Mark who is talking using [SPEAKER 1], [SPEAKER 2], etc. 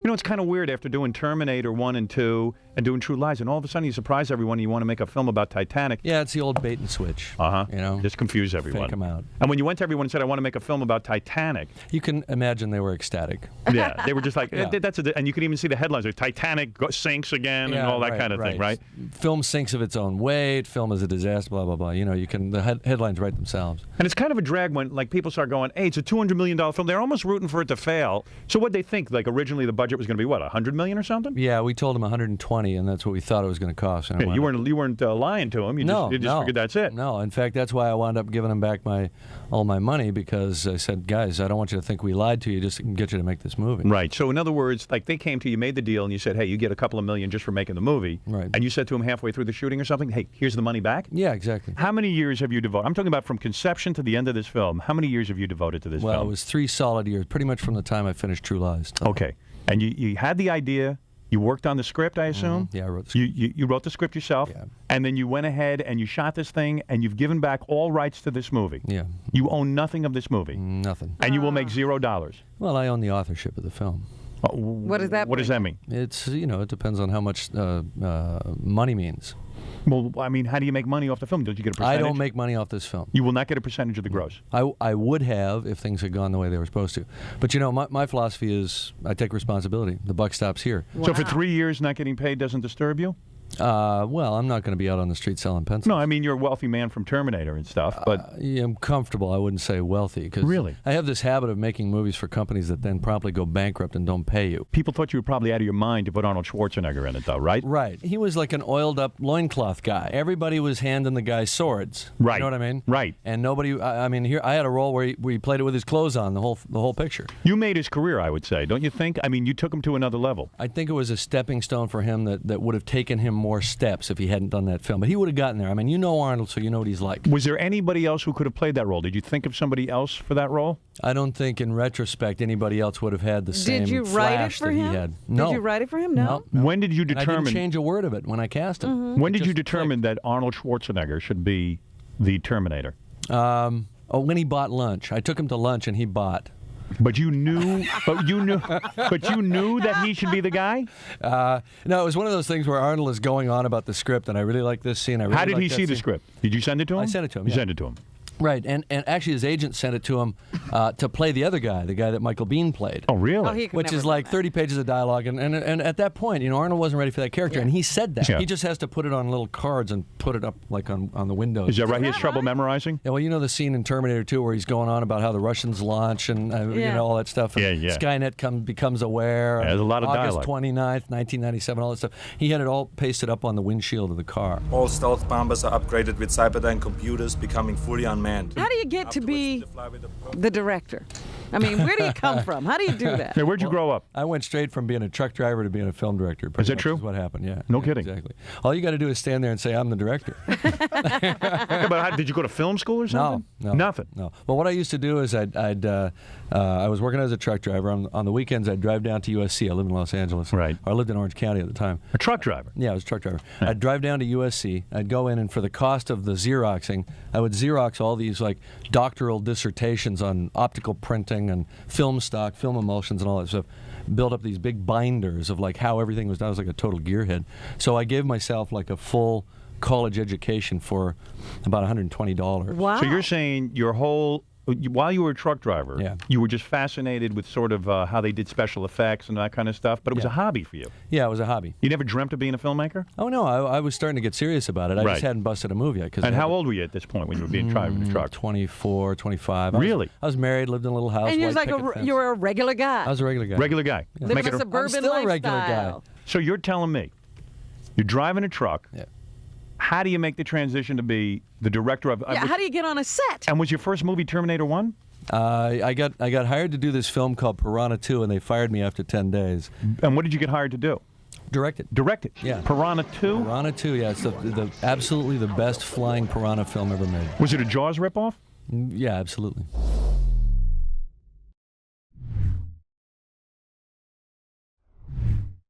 [SPEAKER 1] You know, it's kind of weird after doing Terminator 1 and 2 and doing True Lies, and all of a sudden you surprise everyone and you want to make a film about Titanic.
[SPEAKER 2] Yeah, it's the old bait and switch.
[SPEAKER 1] Uh-huh.
[SPEAKER 2] You know?
[SPEAKER 1] Just confuse everyone.
[SPEAKER 2] Fake them out.
[SPEAKER 1] And when you went to everyone and said, I want to make a film about Titanic.
[SPEAKER 2] You can imagine they were ecstatic.
[SPEAKER 1] Yeah, they were just like,
[SPEAKER 2] Yeah.
[SPEAKER 1] and you could even see the headlines, like Titanic sinks again and all that kind of thing, right?
[SPEAKER 2] Film sinks of its own weight, film is a disaster, blah, blah, blah. You know, the headlines write themselves.
[SPEAKER 1] And it's kind of a drag when, like, people start going, hey, it's a $200 million film. They're almost rooting for it to fail. So what'd they think? Like, originally the budget was going to be, what, $100 million or something?
[SPEAKER 2] Yeah, we told them 120, and that's what we thought it was going to cost. And
[SPEAKER 1] Yeah, you weren't lying to them. You just figured that's it.
[SPEAKER 2] No, in fact, that's why I wound up giving them back all my money, because I said, guys, I don't want you to think we lied to you, just to get you to make this movie.
[SPEAKER 1] Right. So in other words, like, they came to you, made the deal, and you said, hey, you get a couple of million just for making the movie.
[SPEAKER 2] Right.
[SPEAKER 1] And you said to them halfway through the shooting or something, hey, here's the money back?
[SPEAKER 2] Yeah, exactly.
[SPEAKER 1] How many years have you devoted? I'm talking about from conception to the end of this film. How many years have you devoted to this film?
[SPEAKER 2] Well, it was 3 solid years, pretty much from the time I finished True Lies.
[SPEAKER 1] Okay. And you had the idea. You worked on the script, I assume?
[SPEAKER 2] Yeah, I wrote the script.
[SPEAKER 1] You wrote the script yourself,
[SPEAKER 2] Yeah.
[SPEAKER 1] and then you went ahead and you shot this thing, and you've given back all rights to this movie.
[SPEAKER 2] Yeah.
[SPEAKER 1] You own nothing of this movie.
[SPEAKER 2] Nothing.
[SPEAKER 1] And you will make $0.
[SPEAKER 2] Well, I own the authorship of the film.
[SPEAKER 1] What
[SPEAKER 3] does that
[SPEAKER 1] What does that mean?
[SPEAKER 2] It's, it depends on how much money means.
[SPEAKER 1] Well, I mean, how do you make money off the film? Don't you get a percentage?
[SPEAKER 2] I don't make money off this film.
[SPEAKER 1] You will not get a percentage of the gross.
[SPEAKER 2] I would have if things had gone the way they were supposed to. But, my philosophy is I take responsibility. The buck stops here.
[SPEAKER 3] Wow.
[SPEAKER 1] So for 3 years not getting paid doesn't disturb you?
[SPEAKER 2] Well, I'm not going to be out on the street selling pencils.
[SPEAKER 1] No, I mean, you're a wealthy man from Terminator and stuff, but...
[SPEAKER 2] Yeah, I'm comfortable. I wouldn't say wealthy. Cause
[SPEAKER 1] Really?
[SPEAKER 2] I have this habit of making movies for companies that then promptly go bankrupt and don't pay you.
[SPEAKER 1] People thought you were probably out of your mind to put Arnold Schwarzenegger in it, though, right?
[SPEAKER 2] Right. He was like an oiled-up loincloth guy. Everybody was handing the guy swords.
[SPEAKER 1] Right.
[SPEAKER 2] You know what I mean?
[SPEAKER 1] Right.
[SPEAKER 2] And nobody... I mean, here I had a role where he played it with his clothes on, the whole picture.
[SPEAKER 1] You made his career, I would say, don't you think? I mean, you took him to another level.
[SPEAKER 2] I think it was a stepping stone for him that would have taken him more steps if he hadn't done that film. But he would have gotten there. I mean, you know Arnold, so you know what he's like.
[SPEAKER 1] Was there anybody else who could have played that role? Did you think of somebody else for that role?
[SPEAKER 2] I don't think, in retrospect, anybody else would have had the same
[SPEAKER 3] Did you write it
[SPEAKER 2] flash
[SPEAKER 3] for
[SPEAKER 2] that
[SPEAKER 3] him?
[SPEAKER 2] he had. No.
[SPEAKER 3] Did you write it for him? No.
[SPEAKER 1] When did you
[SPEAKER 2] And I
[SPEAKER 1] determine...
[SPEAKER 2] didn't change a word of it when I cast him.
[SPEAKER 1] When did you
[SPEAKER 2] Just
[SPEAKER 1] determine that Arnold Schwarzenegger should be the Terminator?
[SPEAKER 2] When he bought lunch. I took him to lunch and he bought.
[SPEAKER 1] But you knew that he should be the guy?
[SPEAKER 2] No, it was one of those things where Arnold is going on about the script, and I really like this scene.
[SPEAKER 1] How did he see the script? Did you send it to him?
[SPEAKER 2] I sent it to him,
[SPEAKER 1] You
[SPEAKER 2] yeah.
[SPEAKER 1] sent it to him.
[SPEAKER 2] Right, and actually his agent sent it to him to play the other guy, the guy that Michael Biehn played.
[SPEAKER 1] Oh, really?
[SPEAKER 3] Oh, he could
[SPEAKER 2] Which
[SPEAKER 3] never
[SPEAKER 2] is
[SPEAKER 3] done
[SPEAKER 2] like
[SPEAKER 3] that.
[SPEAKER 2] 30 pages of dialogue, and at that point, Arnold wasn't ready for that character, and he said that.
[SPEAKER 1] Yeah.
[SPEAKER 2] He just has to put it on little cards and put it up like on the windows.
[SPEAKER 1] Is that right? He has
[SPEAKER 3] that
[SPEAKER 1] trouble
[SPEAKER 3] right?
[SPEAKER 1] memorizing?
[SPEAKER 2] Yeah, well, you know the scene in Terminator 2 where he's going on about how the Russians launch and
[SPEAKER 3] Yeah.
[SPEAKER 2] all that stuff. And
[SPEAKER 1] Yeah.
[SPEAKER 2] Skynet becomes aware.
[SPEAKER 1] Yeah, there's a lot of
[SPEAKER 2] August
[SPEAKER 1] dialogue.
[SPEAKER 2] 29th, 1997, all that stuff. He had it all pasted up on the windshield of the car.
[SPEAKER 4] All stealth bombers are upgraded with Cyberdyne computers, becoming fully unmanned.
[SPEAKER 3] How do you get to be the director? I mean, where do you come from? How do you do that?
[SPEAKER 1] Hey, where'd you grow up?
[SPEAKER 2] I went straight from being a truck driver to being a film director.
[SPEAKER 1] Is that
[SPEAKER 2] much
[SPEAKER 1] true?
[SPEAKER 2] Is what happened, yeah.
[SPEAKER 1] No
[SPEAKER 2] Yeah,
[SPEAKER 1] kidding.
[SPEAKER 2] Exactly. All you got to do is stand there and say, I'm the director.
[SPEAKER 1] Yeah, but did you go to film school or something?
[SPEAKER 2] No.
[SPEAKER 1] Nothing.
[SPEAKER 2] No. Well, what I used to do is I was working as a truck driver. On the weekends, I'd drive down to USC. I lived in Los Angeles.
[SPEAKER 1] Right.
[SPEAKER 2] Or I lived in Orange County at the time.
[SPEAKER 1] A truck driver?
[SPEAKER 2] Yeah, I was a truck driver. I'd drive down to USC. I'd go in, and for the cost of the Xeroxing, I would Xerox all these like doctoral dissertations on optical printing and film stock, film emulsions, and all that stuff. Build up these big binders of like how everything was done. I was like a total gearhead. So I gave myself like a full college education for about $120.
[SPEAKER 3] Wow.
[SPEAKER 1] So you're saying your whole... While you were a truck driver,
[SPEAKER 2] Yeah.
[SPEAKER 1] you were just fascinated with sort of how they did special effects and that kind of stuff, but it was
[SPEAKER 2] Yeah.
[SPEAKER 1] a hobby for you.
[SPEAKER 2] Yeah, it was a hobby.
[SPEAKER 1] You never dreamt of being a filmmaker?
[SPEAKER 2] Oh, no, I was starting to get serious about it. I
[SPEAKER 1] Right.
[SPEAKER 2] just hadn't busted a move yet.
[SPEAKER 1] And how old were you at this point when you were being driving the truck?
[SPEAKER 2] 24, 25.
[SPEAKER 1] Really?
[SPEAKER 2] I was married, lived in a little house.
[SPEAKER 3] And you're
[SPEAKER 2] white
[SPEAKER 3] like
[SPEAKER 2] picket fence.
[SPEAKER 3] you were a regular guy.
[SPEAKER 2] I was a regular guy.
[SPEAKER 1] Regular guy.
[SPEAKER 3] living
[SPEAKER 1] Make
[SPEAKER 3] a
[SPEAKER 1] it a-
[SPEAKER 3] suburban
[SPEAKER 2] I'm still a regular
[SPEAKER 3] lifestyle.
[SPEAKER 2] guy.
[SPEAKER 1] So you're telling me, you're driving a truck.
[SPEAKER 2] Yeah.
[SPEAKER 1] How do you make the transition to be the director of...
[SPEAKER 3] Yeah, how do you get on a set?
[SPEAKER 1] And was your first movie Terminator 1?
[SPEAKER 2] I got hired to do this film called Piranha 2, and they fired me after 10 days.
[SPEAKER 1] And what did you get hired to do?
[SPEAKER 2] Direct it.
[SPEAKER 1] Direct it.
[SPEAKER 2] Yeah.
[SPEAKER 1] Piranha 2?
[SPEAKER 2] Piranha 2, yeah. It's absolutely the best flying piranha film ever made.
[SPEAKER 1] Was it a Jaws ripoff?
[SPEAKER 2] Yeah, absolutely.